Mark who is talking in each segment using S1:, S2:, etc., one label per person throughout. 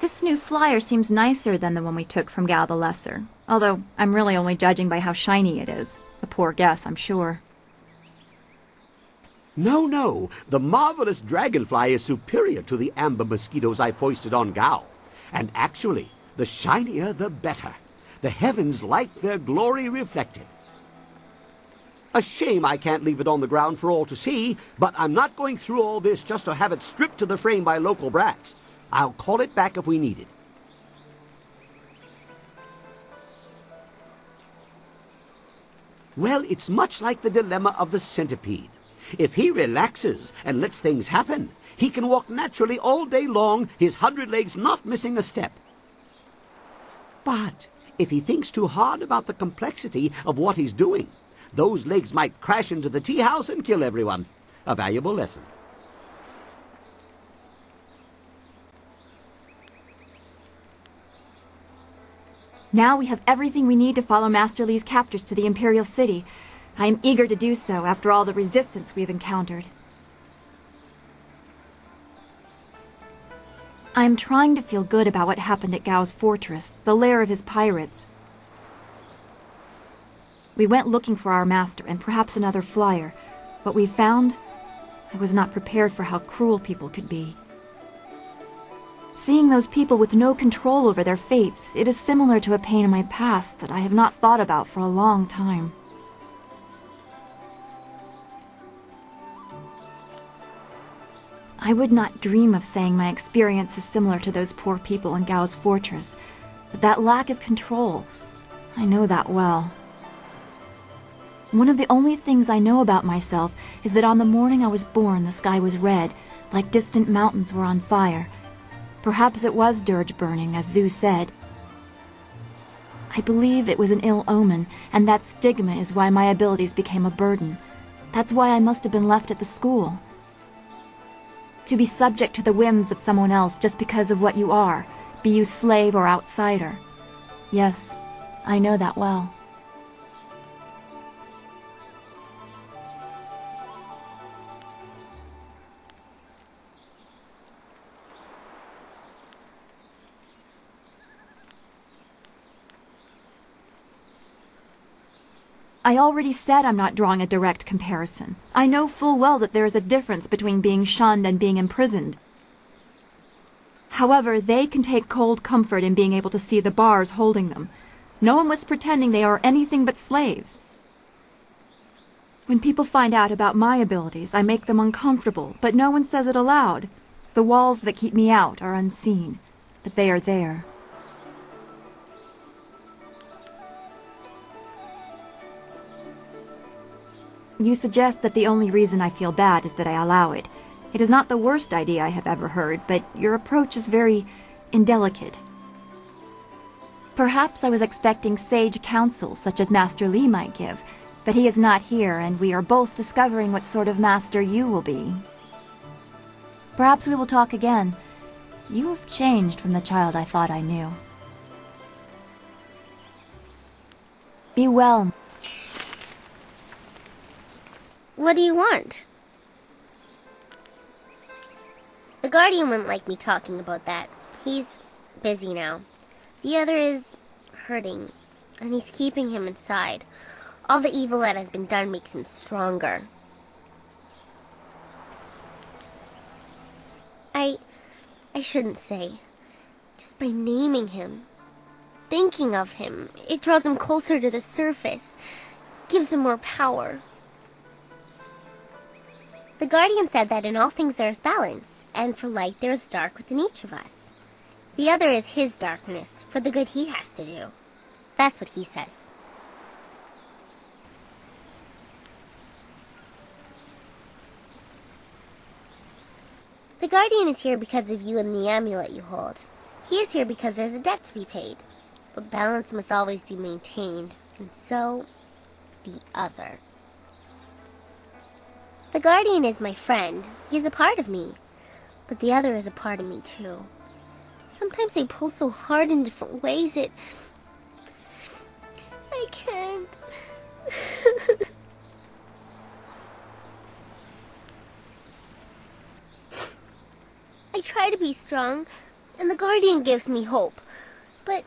S1: This new flyer seems nicer than the one we took from Gal the Lesser, although I'm really only judging by how shiny it is. A poor guess, I'm sure.
S2: No, no. The marvelous dragonfly is superior to the amber mosquitoes I foisted on Gao. And actually, the shinier the better. The heavens like their glory reflected. A shame I can't leave it on the ground for all to see, but I'm not going through all this just to have it stripped to the frame by local brats. I'll call it back if we need it. Well, it's much like the dilemma of the centipede. If he relaxes and lets things happen, he can walk naturally all day long, his 100 legs not missing a step. But if he thinks too hard about the complexity of what he's doing, those legs might crash into the tea house and kill everyone. A valuable lesson.
S1: Now we have everything we need to follow Master Li's captors to the Imperial City. I am eager to do so after all the resistance we've encountered. I am trying to feel good about what happened at Gao's fortress, the lair of his pirates. We went looking for our master and perhaps another flyer. What we found, I was not prepared for how cruel people could be. Seeing those people with no control over their fates, it is similar to a pain in my past that I have not thought about for a long time. I would not dream of saying my experience is similar to those poor people in Gao's fortress, but that lack of control, I know that well. One of the only things I know about myself is that on the morning I was born the sky was red, like distant mountains were on fire. Perhaps it was dirge burning, as Zhu said. I believe it was an ill omen, and that stigma is why my abilities became a burden. That's why I must have been left at the school. To be subject to the whims of someone else just because of what you are, be you slave or outsider. Yes, I know that well. I already said I'm not drawing a direct comparison. I know full well that there is a difference between being shunned and being imprisoned. However, they can take cold comfort in being able to see the bars holding them. No one was pretending they are anything but slaves. When people find out about my abilities, I make them uncomfortable, but no one says it aloud. The walls that keep me out are unseen, but they are there. You suggest that the only reason I feel bad is that I allow it. It is not the worst idea I have ever heard, but your approach is very indelicate. Perhaps I was expecting sage counsel such as Master Li might give, but he is not here, and we are both discovering what sort of master you will be. Perhaps we will talk again. You have changed from the child I thought I knew. Be well.
S3: What do you want? The Guardian wouldn't like me talking about that. He's busy now. The other is hurting, and he's keeping him inside. All the evil that has been done makes him stronger. I shouldn't say. Just by naming him, thinking of him, it draws him closer to the surface, gives him more power. The Guardian said that in all things there is balance, and for light there is dark within each of us. The other is his darkness, for the good he has to do. That's what he says. The Guardian is here because of you and the amulet you hold. He is here because there's a debt to be paid. But balance must always be maintained, and so, the other. The Guardian is my friend. He is a part of me. But the other is a part of me, too. Sometimes they pull so hard in different ways, I can't. I try to be strong, and the Guardian gives me hope. But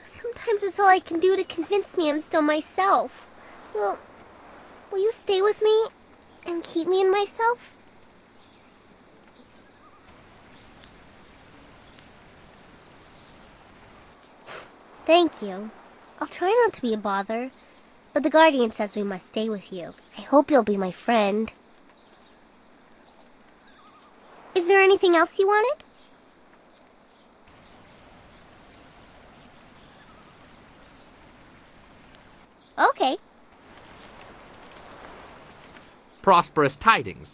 S3: sometimes it's all I can do to convince me I'm still myself. Will you stay with me and keep me in myself? Thank you. I'll try not to be a bother, but the Guardian says we must stay with you. I hope you'll be my friend. Is there anything else you wanted? Okay.
S4: Prosperous tidings.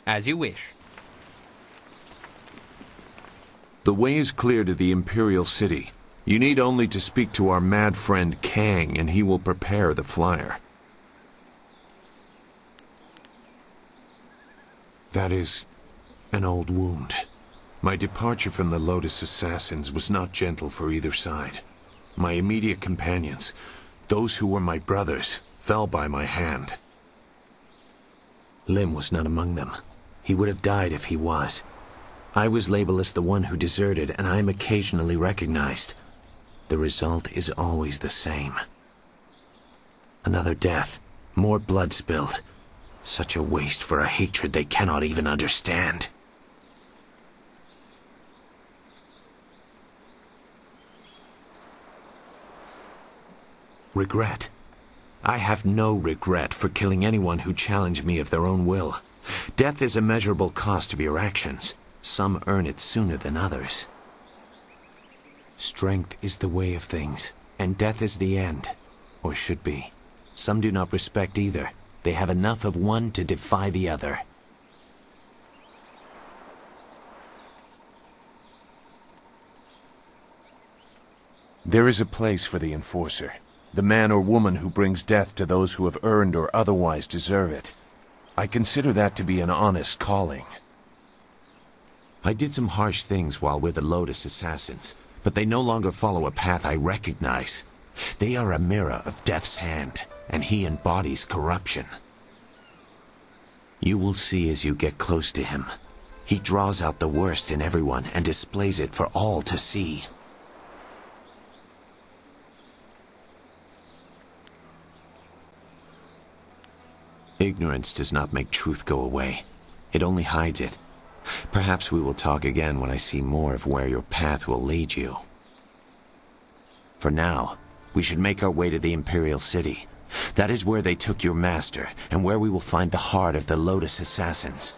S4: As you wish.
S5: The way is clear to the Imperial City. You need only to speak to our mad friend Kang, and he will prepare the flyer. That is an old wound. My departure from the Lotus Assassins was not gentle for either side. My immediate companions, those who were my brothers, fell by my hand.
S6: Lim was not among them. He would have died if he was. I was labeled as the one who deserted, and I am occasionally recognized. The result is always the same. Another death, more blood spilled. Such a waste for a hatred they cannot even understand. Regret. I have no regret for killing anyone who challenged me of their own will. Death is a measurable cost of your actions. Some earn it sooner than others. Strength is the way of things, and death is the end, or should be. Some do not respect either. They have enough of one to defy the other.
S5: There is a place for the enforcer, the man or woman who brings death to those who have earned or otherwise deserve it. I consider that to be an honest calling.
S6: I did some harsh things while with the Lotus Assassins, but they no longer follow a path I recognize. They are a mirror of Death's hand, and he embodies corruption. You will see as you get close to him. He draws out the worst in everyone and displays it for all to see. Ignorance does not make truth go away. It only hides it. Perhaps we will talk again when I see more of where your path will lead you. For now, we should make our way to the Imperial City. That is where they took your master, and where we will find the heart of the Lotus Assassins.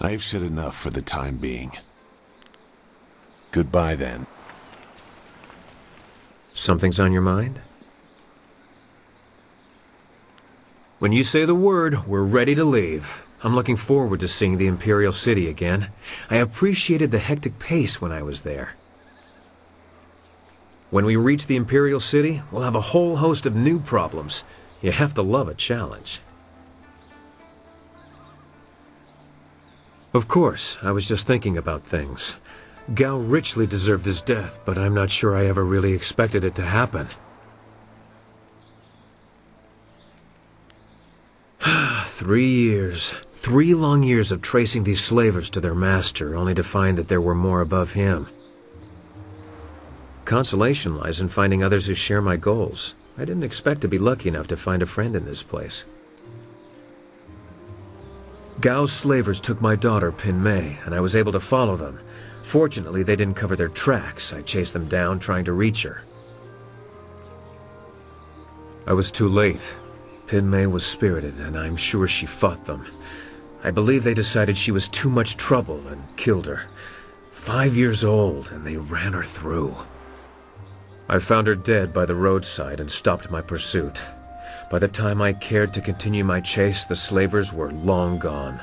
S5: I've said enough for the time being. Goodbye, then.
S7: Something's on your mind? When you say the word, we're ready to leave. I'm looking forward to seeing the Imperial City again. I appreciated the hectic pace when I was there. When we reach the Imperial City, we'll have a whole host of new problems. You have to love a challenge. Of course, I was just thinking about things. Gao richly deserved his death, but I'm not sure I ever really expected it to happen. 3 years. 3 long years of tracing these slavers to their master, only to find that there were more above him. Consolation lies in finding others who share my goals. I didn't expect to be lucky enough to find a friend in this place. Gao's slavers took my daughter, Pin Mei, and I was able to follow them. Fortunately, they didn't cover their tracks. I chased them down, trying to reach her. I was too late. Pin Mei was spirited, and I'm sure she fought them. I believe they decided she was too much trouble and killed her. 5 years old, and they ran her through. I found her dead by the roadside and stopped my pursuit. By the time I cared to continue my chase, the slavers were long gone.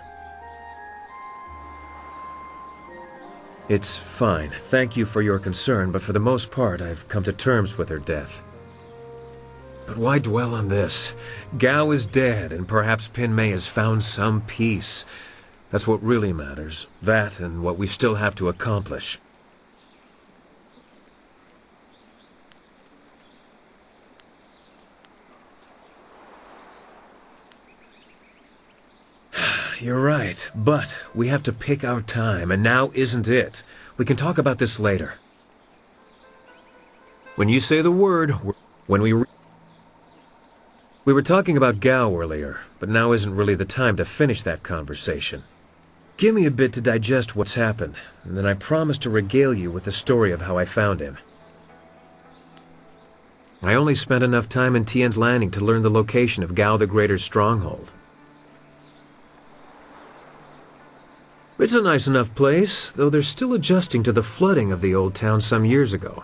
S7: It's fine. Thank you for your concern, but for the most part, I've come to terms with her death. But why dwell on this? Gao is dead, and perhaps Pin Mei has found some peace. That's what really matters. That and what we still have to accomplish. you're right, but we have to pick our time, and now isn't it. We can talk about this later. When you say the word, when we were talking about Gao earlier, but now isn't really the time to finish that conversation. Give me a bit to digest what's happened, and then I promise to regale you with the story of how I found him. I only spent enough time in Tien's Landing to learn the location of Gao the Greater's stronghold. It's a nice enough place, though they're still adjusting to the flooding of the old town some years ago.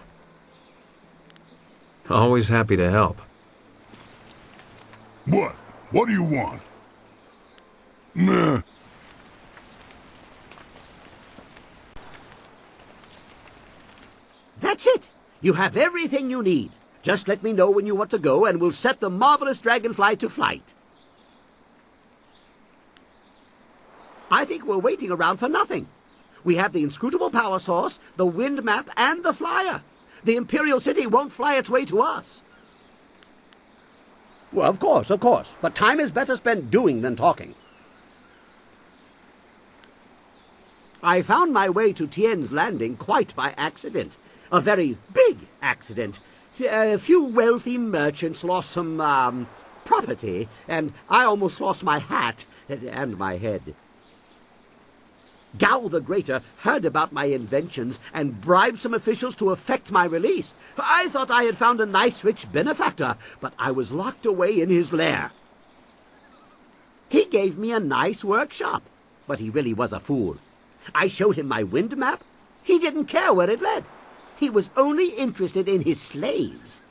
S7: Always happy to help.
S8: What? What do you want? Nah.
S2: That's it. You have everything you need. Just let me know when you want to go, and we'll set the marvelous dragonfly to flight. I think we're waiting around for nothing. We have the inscrutable power source, the wind map, and the flyer. The Imperial City won't fly its way to us. Well, of course. But time is better spent doing than talking. I found my way to Tien's Landing quite by accident. A very big accident. A few wealthy merchants lost some, property, and I almost lost my hat and my head. Gao the Greater heard about my inventions and bribed some officials to effect my release. I thought I had found a nice rich benefactor, but I was locked away in his lair. He gave me a nice workshop, but he really was a fool. I showed him my wind map. He didn't care where it led. He was only interested in his slaves.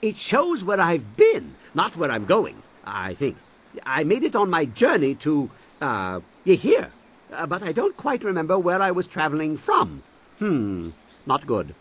S2: It shows where I've been, not where I'm going, I think. I made it on my journey to, here. But I don't quite remember where I was traveling from. Not good.